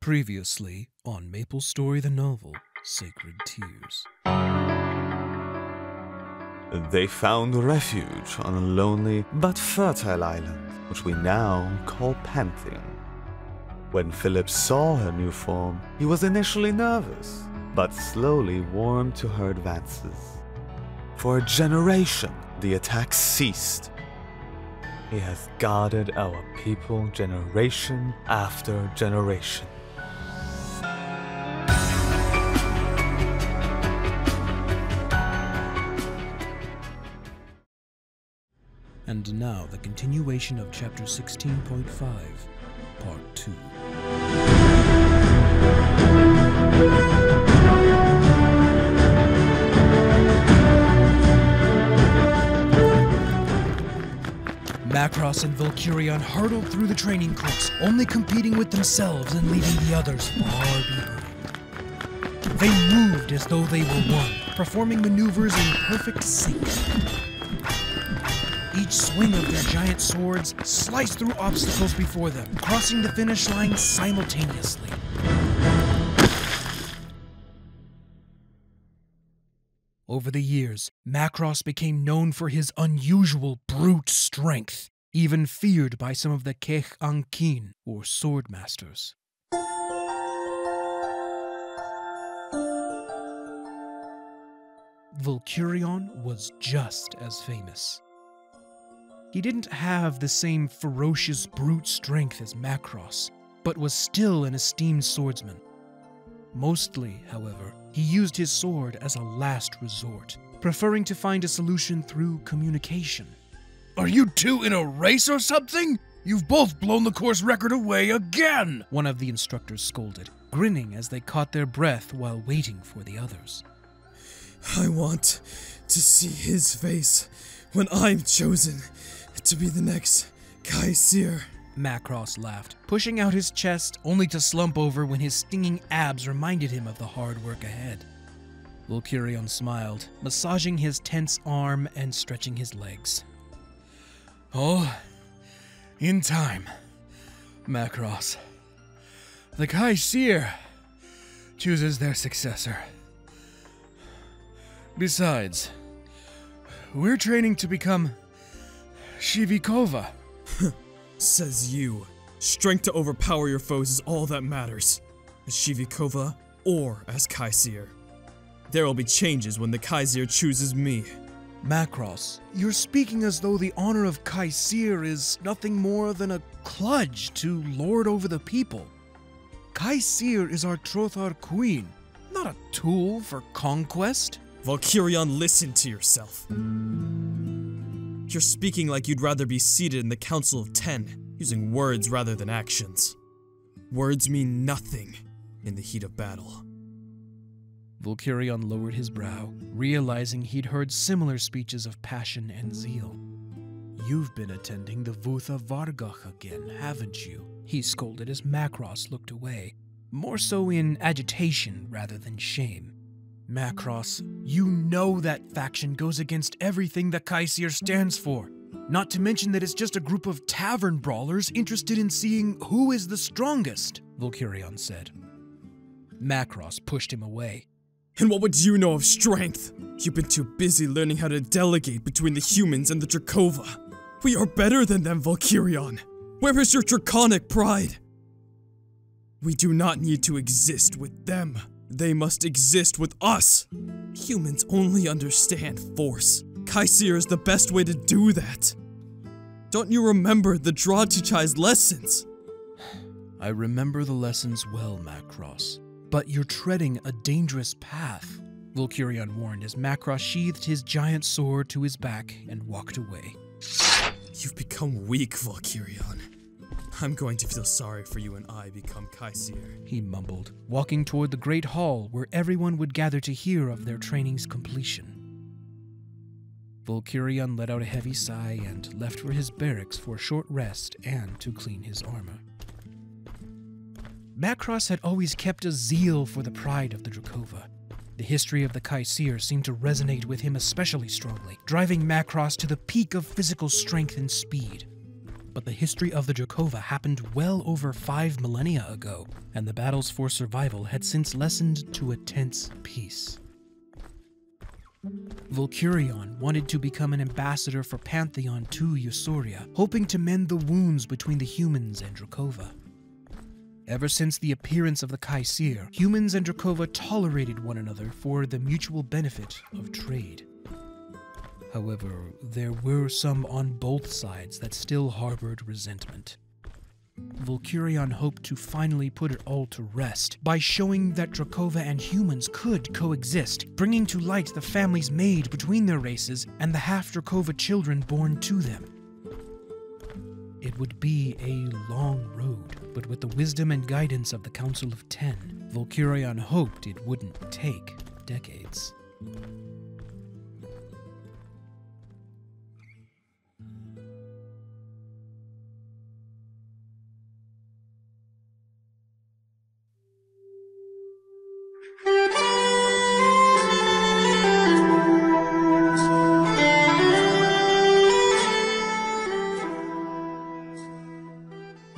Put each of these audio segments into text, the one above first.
Previously on Maplestory the novel, Sacred Tears. They found refuge on a lonely but fertile island, which we now call Pantheon. When Philip saw her new form, he was initially nervous, but slowly warmed to her advances. For a generation, the attacks ceased. He has guarded our people generation after generation. And now the continuation of Chapter 16.5, Part 2. Macross and Vulcurion hurtled through the training course, only competing with themselves and leaving the others far behind. They moved as though they were one, performing maneuvers in perfect sync. Each swing of their giant swords sliced through obstacles before them, crossing the finish line simultaneously. Over the years, Macross became known for his unusual brute strength, even feared by some of the Keiseer, or swordmasters. Vulcurion was just as famous. He didn't have the same ferocious brute strength as Macross, but was still an esteemed swordsman. Mostly, however, he used his sword as a last resort, preferring to find a solution through communication. Are you two in a race or something? You've both blown the course record away again! One of the instructors scolded, grinning as they caught their breath while waiting for the others. I want to see his face when I'm chosen to be the next Keiseer. Macross laughed, pushing out his chest only to slump over when his stinging abs reminded him of the hard work ahead. Vulcurion smiled, massaging his tense arm and stretching his legs. Oh, in time, Macross. The Keiseer chooses their successor. Besides, we're training to become Shivi-cova. Says you. Strength to overpower your foes is all that matters. As Shivi-cova or as Keiseer. There will be changes when the Keiseer chooses me. Macross, you're speaking as though the honor of Keiseer is nothing more than a kludge to lord over the people. Keiseer is our Trothar queen, not a tool for conquest. Vulcurion, listen to yourself. You're speaking like you'd rather be seated in the Council of 10, using words rather than actions. Words mean nothing in the heat of battle. Vulcurion lowered his brow, realizing he'd heard similar speeches of passion and zeal. You've been attending the Vutha Vargach again, haven't you? He scolded as Macross looked away, more so in agitation rather than shame. Macross, you know that faction goes against everything that Keiseer stands for. Not to mention that it's just a group of tavern brawlers interested in seeing who is the strongest, Vulcurion said. Macross pushed him away. And what would you know of strength? You've been too busy learning how to delegate between the humans and the Dracova. We are better than them, Vulcurion. Where is your draconic pride? We do not need to exist with them. They must exist with us. Humans only understand force. Keiseer is the best way to do that. Don't you remember the Dracov's lessons? I remember the lessons well, Macross. But you're treading a dangerous path, Vulcurion warned as Macross sheathed his giant sword to his back and walked away. You've become weak, Vulcurion. I'm going to feel sorry for you when I become Keiseer, he mumbled, walking toward the great hall where everyone would gather to hear of their training's completion. Vulcurion let out a heavy sigh and left for his barracks for a short rest and to clean his armor. Macross had always kept a zeal for the pride of the Dracova. The history of the Keiseer seemed to resonate with him especially strongly, driving Macross to the peak of physical strength and speed. but the history of the Dracova happened well over 5 millennia ago, and the battles for survival had since lessened to a tense peace. Vulcurion wanted to become an ambassador for Pantheon to Eusoria, hoping to mend the wounds between the humans and Dracova. Ever since the appearance of the Keiseer, humans and Dracova tolerated one another for the mutual benefit of trade. However, there were some on both sides that still harbored resentment. Vulcurion hoped to finally put it all to rest by showing that Dracova and humans could coexist, bringing to light the families made between their races and the half-Dracova children born to them. It would be a long road, but with the wisdom and guidance of the Council of Ten, Vulcurion hoped it wouldn't take decades.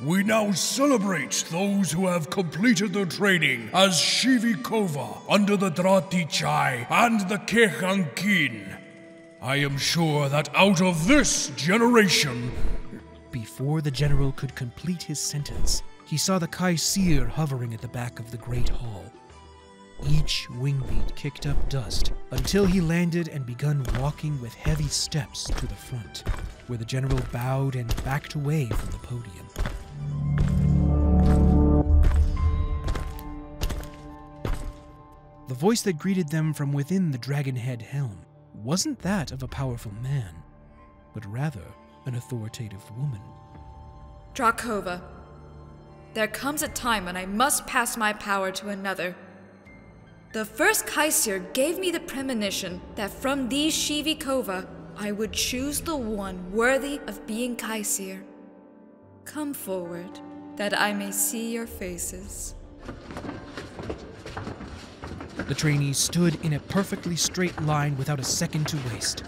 We now celebrate those who have completed their training as Shivi-cova under the Drati-chai and the Kechankin. I am sure that out of this generation... Before the general could complete his sentence, he saw the Keiseer hovering at the back of the Great Hall. Each wingbeat kicked up dust until he landed and begun walking with heavy steps to the front, where the general bowed and backed away from the podium. The voice that greeted them from within the dragon-head helm wasn't that of a powerful man, but rather an authoritative woman. Dracova, there comes a time when I must pass my power to another. The first Keiseer gave me the premonition that from these Shivi-cova, I would choose the one worthy of being Keiseer. Come forward, that I may see your faces. The trainee stood in a perfectly straight line without a second to waste.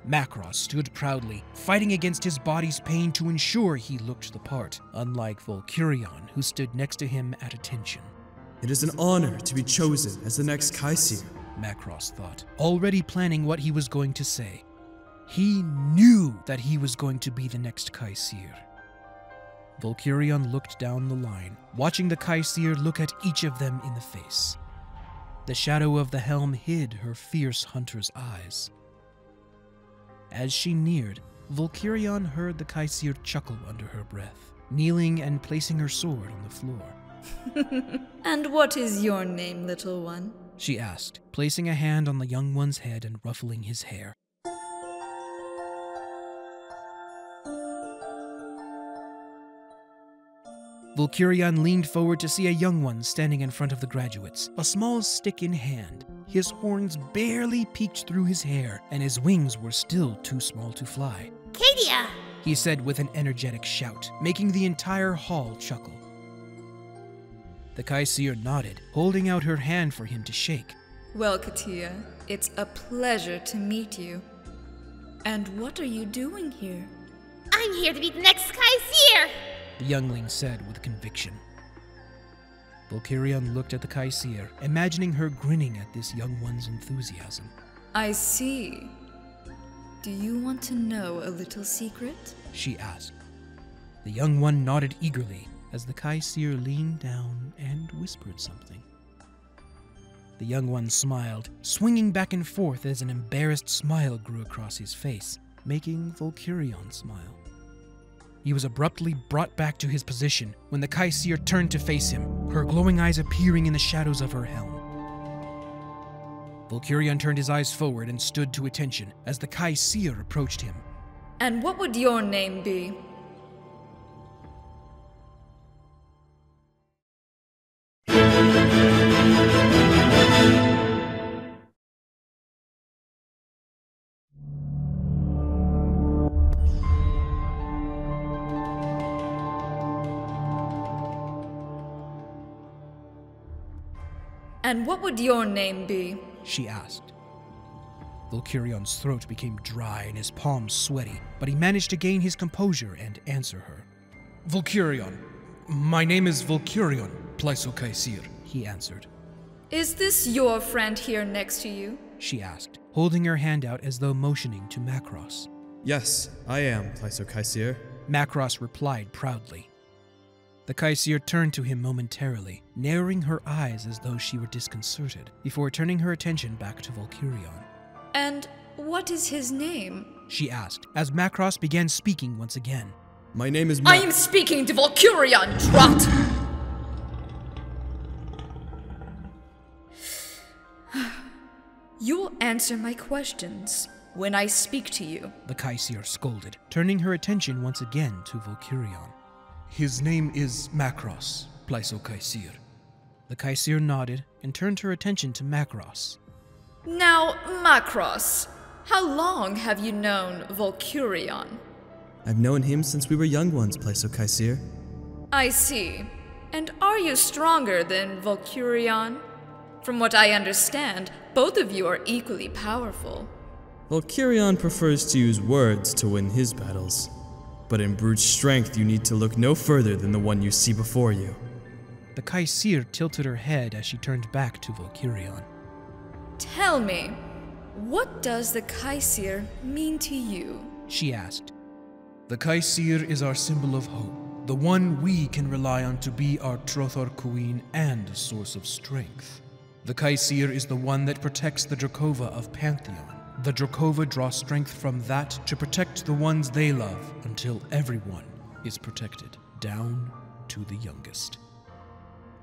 Macross stood proudly, fighting against his body's pain to ensure he looked the part, unlike Vulcurion, who stood next to him at attention. It is an honor to be chosen as the next Keiseer, Macross thought, already planning what he was going to say. He knew that he was going to be the next Keiseer. Vulcurion looked down the line, watching the Keiseer look at each of them in the face. The shadow of the helm hid her fierce hunter's eyes. As she neared, Vulcurion heard the Keiseer chuckle under her breath, kneeling and placing her sword on the floor. And what is your name, little one? She asked, placing a hand on the young one's head and ruffling his hair. Vulcurion leaned forward to see a young one standing in front of the graduates, a small stick in hand. His horns barely peeked through his hair, and his wings were still too small to fly. Ketia! He said with an energetic shout, making the entire hall chuckle. The Keiseer nodded, holding out her hand for him to shake. Well, Ketia, it's a pleasure to meet you. And what are you doing here? I'm here to be the next Keiseer! The youngling said with conviction. Vulcurion looked at the Keiseer, imagining her grinning at this young one's enthusiasm. I see. Do you want to know a little secret? She asked. The young one nodded eagerly as the Keiseer leaned down and whispered something. The young one smiled, swinging back and forth as an embarrassed smile grew across his face, making Vulcurion smile. He was abruptly brought back to his position when the Keiseer turned to face him, her glowing eyes appearing in the shadows of her helm. Vulcurion turned his eyes forward and stood to attention as the Keiseer approached him. And what would your name be? And what would your name be? She asked. Vulcurion's throat became dry and his palms sweaty, but he managed to gain his composure and answer her. Vulcurion. My name is Vulcurion, Keiseer, he answered. Is this your friend here next to you? She asked, holding her hand out as though motioning to Macross. Yes, I am, Keiseer. Macross replied proudly. The Keiseer turned to him momentarily, narrowing her eyes as though she were disconcerted, before turning her attention back to Vulcurion. And what is his name? She asked, as Macross began speaking once again. My name is I am speaking to Vulcurion, Trot! You'll answer my questions when I speak to you, the Keiseer scolded, turning her attention once again to Vulcurion. His name is Macross, Keiseer. The Keiseer nodded and turned her attention to Macross. Now, Macross, how long have you known Vulcurion? I've known him since we were young ones, Keiseer. I see. And are you stronger than Vulcurion? From what I understand, both of you are equally powerful. Vulcurion prefers to use words to win his battles. But in brute strength, you need to look no further than the one you see before you. The Keiseer tilted her head as she turned back to Vulcurion. Tell me, what does the Keiseer mean to you? She asked. The Keiseer is our symbol of hope, the one we can rely on to be our Trothar Queen and a source of strength. The Keiseer is the one that protects the Dracova of Pantheon. The Dracova draw strength from that to protect the ones they love until everyone is protected, down to the youngest.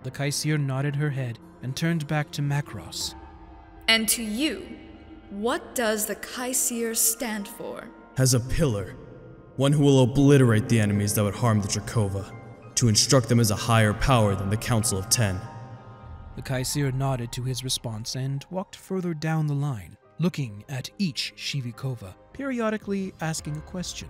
The Keiseer nodded her head and turned back to Macross. And to you, what does the Keiseer stand for? As a pillar, one who will obliterate the enemies that would harm the Dracova, to instruct them as a higher power than the Council of Ten. The Keiseer nodded to his response and walked further down the line, looking at each Shivi-cova, periodically asking a question.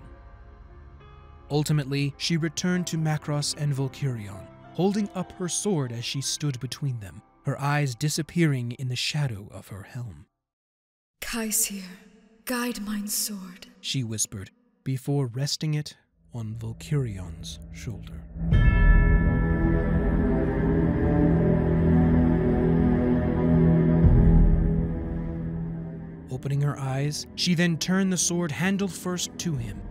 Ultimately, she returned to Macross and Vulcurion, holding up her sword as she stood between them, her eyes disappearing in the shadow of her helm. Keiseer, guide mine sword, she whispered, before resting it on Vulcurion's shoulder. Opening her eyes, she then turned the sword handle first to him.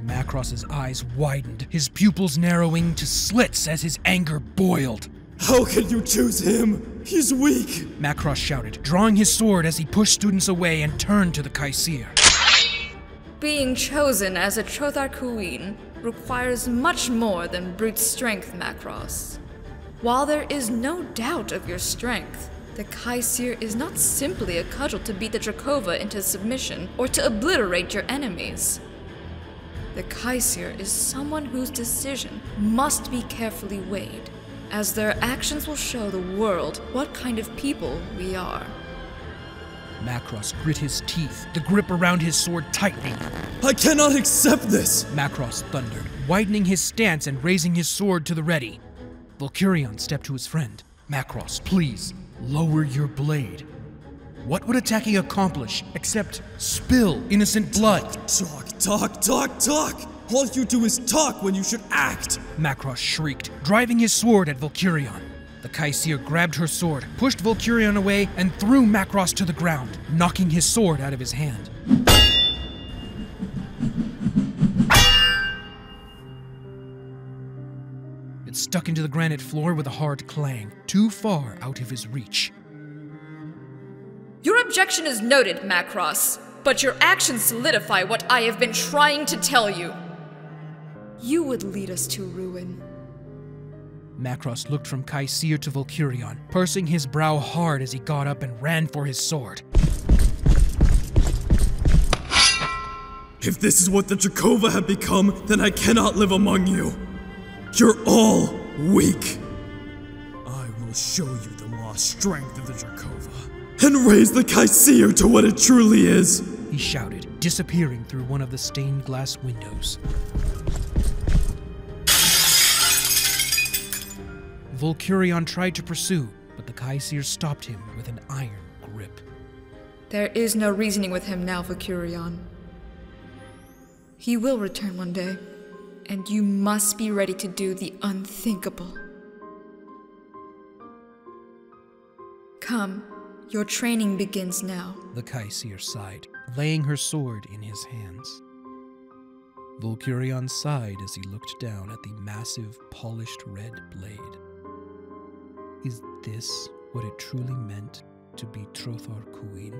Macross's eyes widened, his pupils narrowing to slits as his anger boiled. How can you choose him? He's weak! Macross shouted, drawing his sword as he pushed students away and turned to the Keiseer. Being chosen as a Trothar Queen requires much more than brute strength, Macross. While there is no doubt of your strength, the Keiseer is not simply a cudgel to beat the Dracova into submission or to obliterate your enemies. The Keiseer is someone whose decision must be carefully weighed, as their actions will show the world what kind of people we are. Macross grit his teeth, the grip around his sword tightening. I cannot accept this! Macross thundered, widening his stance and raising his sword to the ready. Vulcurion stepped to his friend. Macross, please, lower your blade. What would attacking accomplish except spill innocent blood? Talk! All you do is talk when you should act! Macross shrieked, driving his sword at Vulcurion. The Keiseer grabbed her sword, pushed Vulcurion away, and threw Macross to the ground, knocking his sword out of his hand. It stuck into the granite floor with a hard clang, too far out of his reach. Your objection is noted, Macross, but your actions solidify what I have been trying to tell you. You would lead us to ruin. Macross looked from Keiseer to Vulcurion, pursing his brow hard as he got up and ran for his sword. If this is what the Dracova have become, then I cannot live among you. You're all weak. I will show you the lost strength of the Dracova, and raise the Keiseer to what it truly is, he shouted, disappearing through one of the stained glass windows. Vulcurion tried to pursue, but the Keiseer stopped him with an iron grip. There is no reasoning with him now, Vulcurion. He will return one day, and you must be ready to do the unthinkable. Come, your training begins now. The Keiseer sighed, laying her sword in his hands. Vulcurion sighed as he looked down at the massive, polished red blade. Is this what it truly meant to be Trothar Queen?